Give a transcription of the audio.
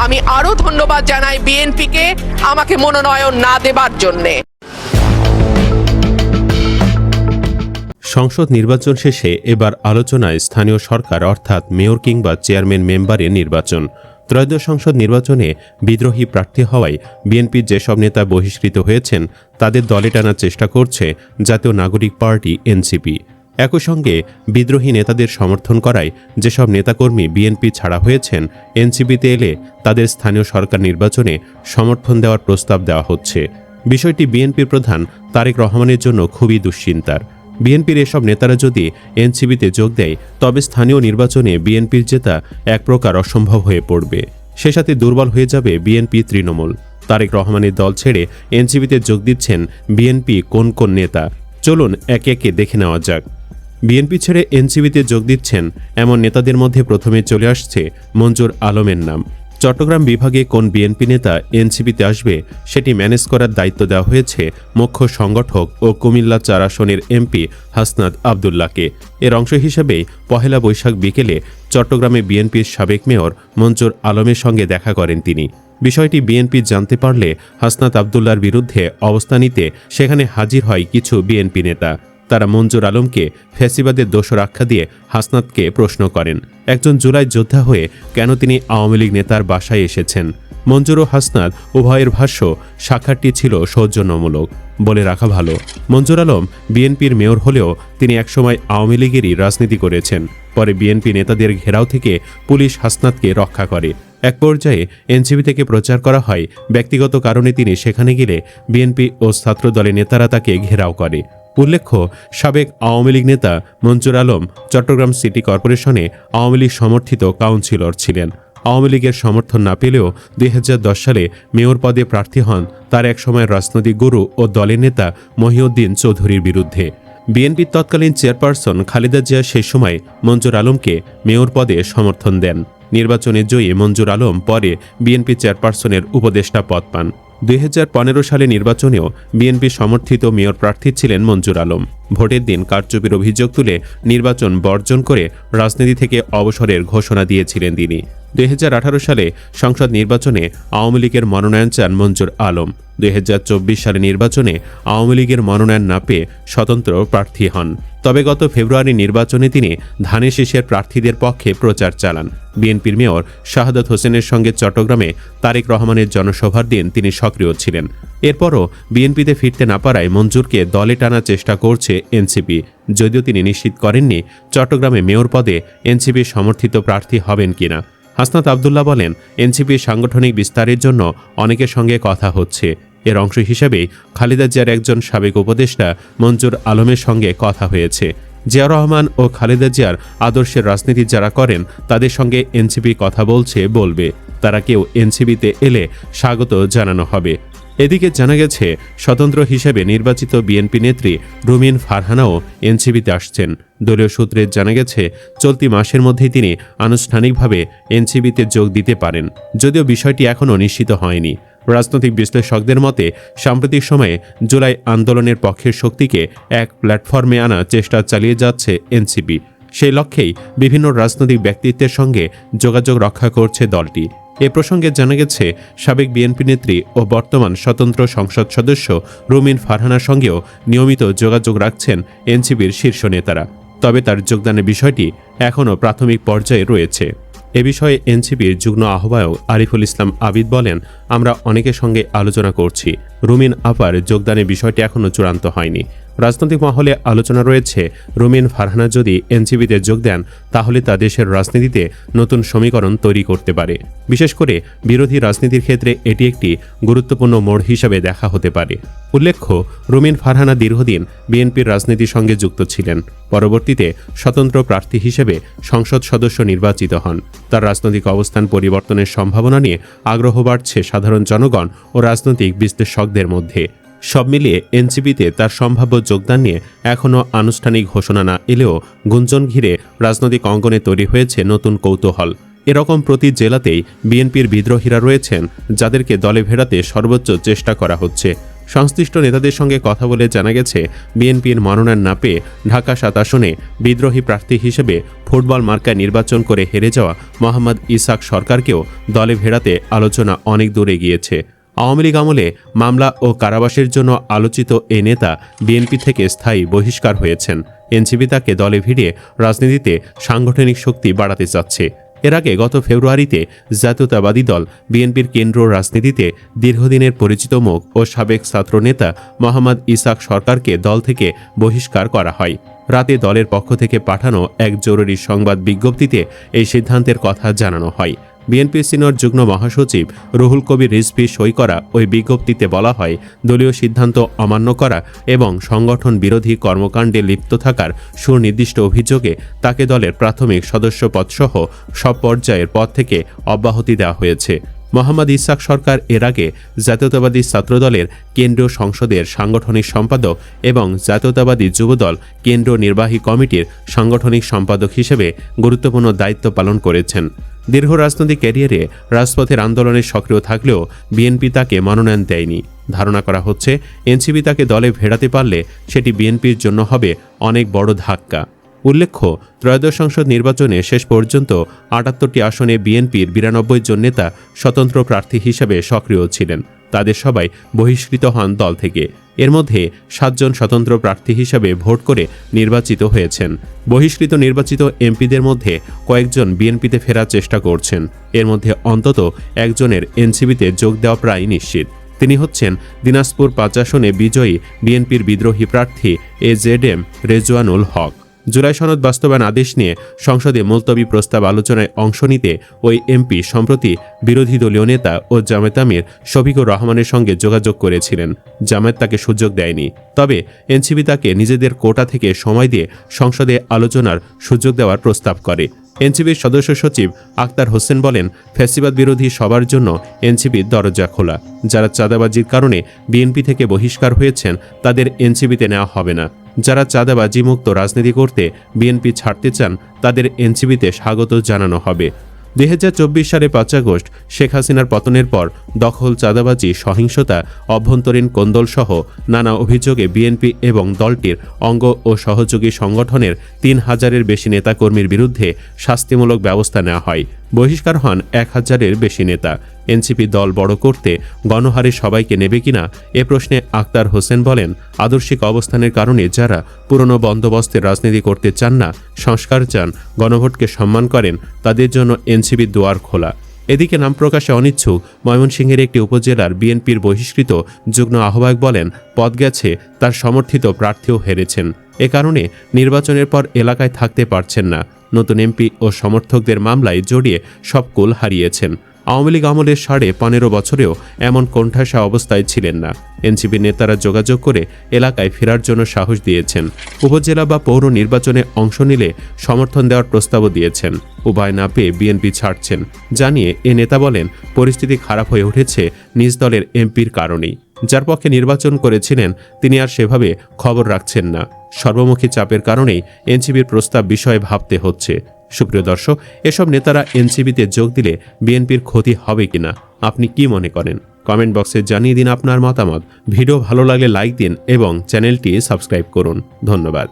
আমি আরো ধন্যবাদ জানাই বিএনপিকে আমাকে মনোনয়ন না দেবার জন্যে। সংসদ নির্বাচন শেষে এবার আলোচনায় স্থানীয় সরকার অর্থাৎ মেয়র কিংবা চেয়ারম্যান মেম্বারের নির্বাচন। ত্রয়োদশ সংসদ নির্বাচনে বিদ্রোহী প্রার্থী হওয়ায় বিএনপির যেসব নেতা বহিষ্কৃত হয়েছেন তাদের দলে টানার চেষ্টা করছে জাতীয় নাগরিক পার্টি এনসিপি। একই সঙ্গে বিদ্রোহী নেতাদের সমর্থন করায় যেসব নেতাকর্মী বিএনপি ছাড়া হয়েছেন এনসিপিতে এলে তাদের স্থানীয় সরকার নির্বাচনে সমর্থন দেওয়ার প্রস্তাব দেওয়া হচ্ছে। বিষয়টি বিএনপির প্রধান তারেক রহমানের জন্য খুবই দুশ্চিন্তার। বিএনপির এসব নেতারা যদি এনসিপিতে যোগ দেয় তবে স্থানীয় নির্বাচনে বিএনপির জেতা এক প্রকার অসম্ভব হয়ে পড়বে। সে সাথে দুর্বল হয়ে যাবে বিএনপি তৃণমূল। তারেক রহমানের দল ছেড়ে এনসিপিতে যোগ দিচ্ছেন বিএনপি কোন কোন নেতা, চলুন একে একে দেখে নেওয়া যাক। বিএনপি ছেড়ে এনসিপিতে যোগ দিচ্ছেন এমন নেতাদের মধ্যে প্রথমে চলে আসছে মঞ্জুর আলমের নাম। চট্টগ্রাম বিভাগে কোন বিএনপি নেতা এনসিপিতে আসবে সেটি ম্যানেজ করার দায়িত্ব দেওয়া হয়েছে মুখ্য সংগঠক ও কুমিল্লা ৪ আসনের এমপি হাসনাত আবদুল্লাহকে। এর অংশ হিসেবেই পহেলা বৈশাখ বিকেলে চট্টগ্রামে বিএনপির সাবেক মেয়র মঞ্জুর আলমের সঙ্গে দেখা করেন তিনি। বিষয়টি বিএনপি জানতে পারলে হাসনাত আবদুল্লাহর বিরুদ্ধে অবস্থান নিতে সেখানে হাজির হয় কিছু বিএনপি নেতা। তারা মঞ্জুর আলমকে ফ্যাসিবাদের দোষর আখ্যা দিয়ে হাসনাতকে প্রশ্ন করেন একজন জুলাই যোদ্ধা হয়ে কেন তিনি আওয়ামী লীগ নেতার বাসায় এসেছেন। মঞ্জুর ও হাসনাত উভয়ের ভাষ্য সাক্ষাৎটি ছিল সৌজন্যমূলক। বলে রাখা ভালো, মঞ্জুর আলম বিএনপির মেয়র হলেও তিনি একসময় আওয়ামী লীগেরই রাজনীতি করেছেন। পরে বিএনপি নেতাদের ঘেরাও থেকে পুলিশ হাসনাতকে রক্ষা করে। এক পর্যায়ে এনসিপি থেকে প্রচার করা হয় ব্যক্তিগত কারণে তিনি সেখানে গেলে বিএনপি ও ছাত্রদলের নেতারা তাকে ঘেরাও করে। উল্লেখ্য, সাবেক আওয়ামী লীগ নেতা মঞ্জুর আলম চট্টগ্রাম সিটি কর্পোরেশনে আওয়ামী লীগ সমর্থিত কাউন্সিলর ছিলেন। আওয়ামী লীগের সমর্থন না পেলেও ২০১০ সালে মেয়র পদে প্রার্থী হন তার একসময়ের রাজনৈতিক গুরু ও দলের নেতা মহিউদ্দিন চৌধুরীর বিরুদ্ধে। বিএনপির তৎকালীন চেয়ারপারসন খালেদা জিয়া সেই সময় মঞ্জুর আলমকে মেয়র পদে সমর্থন দেন। নির্বাচনে জয়ী মঞ্জুর আলম পরে বিএনপি চেয়ারপারসনের উপদেষ্টা পদ পান। ২০১৫ সালে নির্বাচনেও বিএনপি সমর্থিত মেয়র প্রার্থী ছিলেন মঞ্জুর আলম। ভোটের দিন কারচুপির অভিযোগ তুলে নির্বাচন বর্জন করে রাজনীতি থেকে অবসরের ঘোষণা দিয়েছিলেন তিনি। ২০১৮ সালে সংসদ নির্বাচনে আওয়ামী লীগের মনোনয়ন চান মঞ্জুর আলম। ২০২৪ সালে নির্বাচনে আওয়ামী লীগের মনোনয়ন না পেয়ে স্বতন্ত্র প্রার্থী হন। তবে গত ফেব্রুয়ারি নির্বাচনে তিনি ধানের শীষের প্রার্থীদের পক্ষে প্রচার চালান। বিএনপির মেয়র শাহাদাত হোসেনের সঙ্গে চট্টগ্রামে তারেক রহমানের জনসভার দিন তিনি সক্রিয় ছিলেন। এরপরও বিএনপিতে ফিরতে না পারায় মঞ্জুরকে দলে টানার চেষ্টা করছে এনসিপি। যদিও তিনি নিশ্চিত করেননি চট্টগ্রামে মেয়র পদে এনসিপি সমর্থিত প্রার্থী হবেন কিনা। হাসনাত আবদুল্লাহ বলেন, এনসিপির সাংগঠনিক বিস্তারের জন্য অনেকের সঙ্গে কথা হচ্ছে। এর অংশ হিসেবে খালেদা জিয়ার একজন সাবেক উপদেষ্টা মঞ্জুর আলমের সঙ্গে কথা হয়েছে। জিয়া রহমান ও খালেদা জিয়ার আদর্শের রাজনীতি যারা করেন তাদের সঙ্গে এনসিপি কথা বলবে। তারা কেউ এনসিপিতে এলে স্বাগত জানানো হবে। এদিকে জানা গেছে স্বতন্ত্র হিসেবে নির্বাচিত বিএনপি নেত্রী রুমিন ফারহানাও এনসিপিতে আসছেন। দলীয় সূত্রে জানা গেছে চলতি মাসের মধ্যেই তিনি আনুষ্ঠানিকভাবে এনসিপিতে যোগ দিতে পারেন, যদিও বিষয়টি এখনও নিশ্চিত হয়নি। রাজনৈতিক বিশ্লেষকদের মতে সাম্প্রতিক সময়ে জুলাই আন্দোলনের পক্ষের শক্তিকে এক প্ল্যাটফর্মে আনার চেষ্টা চালিয়ে যাচ্ছে এনসিপি। সেই লক্ষ্যেই বিভিন্ন রাজনৈতিক ব্যক্তিত্বের সঙ্গে যোগাযোগ রক্ষা করছে দলটি। এ প্রসঙ্গে জানা গেছে সাবেক বিএনপি নেত্রী ও বর্তমান স্বতন্ত্র সংসদ সদস্য রুমিন ফারহানার সঙ্গেও নিয়মিত যোগাযোগ রাখছেন এনসিপির শীর্ষ নেতারা। তবে তার যোগদানের বিষয়টি এখনও প্রাথমিক পর্যায়ে রয়েছে। এ বিষয়ে এনসিপির যুগ্ম আহ্বায়ক আরিফুল ইসলাম আবিদ বলেন, আমরা অনেকের সঙ্গে আলোচনা করছি। রুমিন আপার যোগদানের বিষয়টি এখনও চূড়ান্ত হয়নি। রাজনৈতিক মহলে আলোচনা রয়েছে রুমিন ফারহানা যদি এনসিপিতে যোগ দেন তাহলে তা দেশের রাজনীতিতে নতুন সমীকরণ তৈরি করতে পারে। বিশেষ করে বিরোধী রাজনীতির ক্ষেত্রে এটি একটি গুরুত্বপূর্ণ মোড় হিসাবে দেখা হতে পারে। উল্লেখ্য, রুমিন ফারহানা দীর্ঘদিন বিএনপির রাজনীতির সঙ্গে যুক্ত ছিলেন। পরবর্তীতে স্বতন্ত্র প্রার্থী হিসেবে সংসদ সদস্য নির্বাচিত হন। তার রাজনৈতিক অবস্থান পরিবর্তনের সম্ভাবনা নিয়ে আগ্রহ বাড়ছে সাধারণ জনগণ ও রাজনৈতিক বিশ্লেষকদের মধ্যে। সব মিলিয়ে এনসিপিতে তার সম্ভাব্য যোগদান নিয়ে এখনও আনুষ্ঠানিক ঘোষণা না এলেও গুঞ্জন ঘিরে রাজনৈতিক অঙ্গনে তৈরি হয়েছে নতুন কৌতূহল। এরকম প্রতি জেলাতেই বিএনপির বিদ্রোহীরা রয়েছেন যাদেরকে দলে ভেড়াতে সর্বোচ্চ চেষ্টা করা হচ্ছে। সংশ্লিষ্ট নেতাদের সঙ্গে কথা বলে জানা গেছে, বিএনপির মনোনয়ন না পেয়ে ঢাকা ৭ আসনে বিদ্রোহী প্রার্থী হিসেবে ফুটবল মার্কায় নির্বাচন করে হেরে যাওয়া মোহাম্মদ ইসহাক সরকারকেও দলে ভেড়াতে আলোচনা অনেক দূরে গিয়েছে। আওয়ামী লীগ আমলে মামলা ও কারাবাসের জন্য আলোচিত এই নেতা বিএনপি থেকে স্থায়ী বহিষ্কার হয়েছেন। এনসিপি তাকে দলে ভিড়িয়ে রাজনীতিতে সাংগঠনিক শক্তি বাড়াতে চাচ্ছে। এর আগে গত ফেব্রুয়ারিতে জাতীয়তাবাদী দল বিএনপির কেন্দ্র রাজনীতিতে দীর্ঘদিনের পরিচিত মুখ ও সাবেক ছাত্রনেতা মোহাম্মদ ইসহাক সরকারকে দল থেকে বহিষ্কার করা হয়। রাতে দলের পক্ষ থেকে পাঠানো এক জরুরি সংবাদ বিজ্ঞপ্তিতে এই সিদ্ধান্তের কথা জানানো হয়। বিএনপি সিনিয়র যুগ্ম মহাসচিব রুহুল কবির রিজভী সই করা ওই বিজ্ঞপ্তিতে বলা হয়, দলীয় সিদ্ধান্ত অমান্য করা এবং সংগঠন বিরোধী কর্মকাণ্ডে লিপ্ত থাকার সুনির্দিষ্ট অভিযোগে তাকে দলের প্রাথমিক সদস্যপদসহ সব পর্যায়ের পদ থেকে অব্যাহতি দেওয়া হয়েছে। মোহাম্মদ ইসহাক সরকার এর আগে জাতীয়তাবাদী ছাত্রদলের কেন্দ্রীয় সংসদের সাংগঠনিক সম্পাদক এবং জাতীয়তাবাদী যুবদল কেন্দ্রীয় নির্বাহী কমিটির সাংগঠনিক সম্পাদক হিসেবে গুরুত্বপূর্ণ দায়িত্ব পালন করেছেন। দীর্ঘ রাজনৈতিক ক্যারিয়ারে রাজপথের আন্দোলনে সক্রিয় থাকলেও বিএনপি তাকে মনোনয়ন দেয়নি। ধারণা করা হচ্ছে, এনসিপি তাকে দলে ভেড়াতে পারলে সেটি বিএনপির জন্য হবে অনেক বড় ধাক্কা। উল্লেখ্য, ত্রয়োদশ সংসদ নির্বাচনে শেষ পর্যন্ত ৭৮টি আসনে বিএনপির ৯২ জন নেতা স্বতন্ত্র প্রার্থী হিসেবে সক্রিয় ছিলেন। তাদের সবাই বহিষ্কৃত হন দল থেকে। এর মধ্যে ৭ জন স্বতন্ত্র প্রার্থী হিসেবে ভোট করে নির্বাচিত হয়েছেন। বহিষ্কৃত নির্বাচিত এমপিদের মধ্যে কয়েকজন বিএনপিতে ফেরার চেষ্টা করছেন। এর মধ্যে অন্তত একজনের এনসিপিতে যোগ দেওয়া প্রায় নিশ্চিত। তিনি হচ্ছেন দিনাজপুর ৫ আসনে বিজয়ী বিএনপির বিদ্রোহী প্রার্থী এজেডএম রেজওয়ানুল হক। জুলাই সনদ বাস্তবায়ন আদেশ নিয়ে সংসদে মুলতবি প্রস্তাব আলোচনায় অংশ নিতে ওই এমপি সম্প্রতি বিরোধী দলীয় নেতা ও জামায়াত আমির শফিকুর রহমানের সঙ্গে যোগাযোগ করেছিলেন। জামায়াত তাকে সুযোগ দেয়নি। তবে এনসিপি তাকে নিজেদের কোটা থেকে সময় দিয়ে সংসদে আলোচনার সুযোগ দেওয়ার প্রস্তাব করে। এনসিপির সদস্য সচিব আক্তার হোসেন বলেন, ফ্যাসিবাদ বিরোধী সবার জন্য এনসিপির দরজা খোলা। যারা চাঁদাবাজির কারণে বিএনপি থেকে বহিষ্কার হয়েছেন তাদের এনসিপিতে নেওয়া হবে না। যারা চাঁদাবাজি মুক্ত রাজনীতি করতে বিএনপি ছাড়তে চান তাদের এনসিপিতে স্বাগত জানানো হবে। ২০২৪ সালে ৫ আগস্ট শেখ হাসিনার পতনের পর দখল, চাঁদাবাজি, সহিংসতা, অভ্যন্তরীণ কোন্দলসহ নানা অভিযোগে বিএনপি এবং দলটির অঙ্গ ও সহযোগী সংগঠনের ৩,০০০-এর বেশি নেতাকর্মীর বিরুদ্ধে শাস্তিমূলক ব্যবস্থা নেওয়া হয়। বহিষ্কার হন ১,০০০-এর বেশি নেতা। এনসিপি দল বড় করতে গণহারে সবাইকে নেবে কিনা এ প্রশ্নে আক্তার হোসেন বলেন, আদর্শিক অবস্থানের কারণে যারা পুরনো বন্দোবস্তের রাজনীতি করতে চান না, সংস্কার চান, গণভোটকে সম্মান করেন, তাদের জন্য এনসিপির দুয়ার খোলা। এদিকে নাম প্রকাশে অনিচ্ছুক ময়মনসিংহের একটি উপজেলার বিএনপির বহিষ্কৃত যুগ্ম আহ্বায়ক বলেন, পদ গেছে, তার সমর্থিত প্রার্থীও হেরেছেন। এ কারণে নির্বাচনের পর এলাকায় থাকতে পারছেন না। নতুন এমপি ও সমর্থকদের মামলায় জড়িয়ে সব কুল হারিয়েছেন। আওয়ামী লীগ আমলের ১৫ বছরেও এমন কোণঠাসা অবস্থায় ছিলেন না। এনসিপি নেতারা যোগাযোগ করে এলাকায় ফেরার জন্য সাহস দিয়েছেন। উপজেলা বা পৌর নির্বাচনে অংশ নিলে সমর্থন দেওয়ার প্রস্তাবও দিয়েছেন। উপায় না পেয়ে বিএনপি ছাড়ছেন জানিয়ে এ নেতা বলেন, পরিস্থিতি খারাপ হয়ে উঠেছে নিজ দলের এমপির কারণেই। যার পক্ষে নির্বাচন করেছিলেন তিনি আর সেভাবে খবর রাখছেন না। সর্বমুখী চাপের কারণেই এনসিপির প্রস্তাব বিষয়ে ভাবতে হচ্ছে। সুপ্রিয় দর্শক, এসব নেতারা এনসিপিতে যোগ দিলে বিএনপির ক্ষতি হবে কিনা আপনি কি মনে করেন? কমেন্ট বক্সে জানিয়ে দিন আপনার মতামত। ভিডিও ভালো লাগলে লাইক দিন এবং চ্যানেলটি সাবস্ক্রাইব করুন। ধন্যবাদ।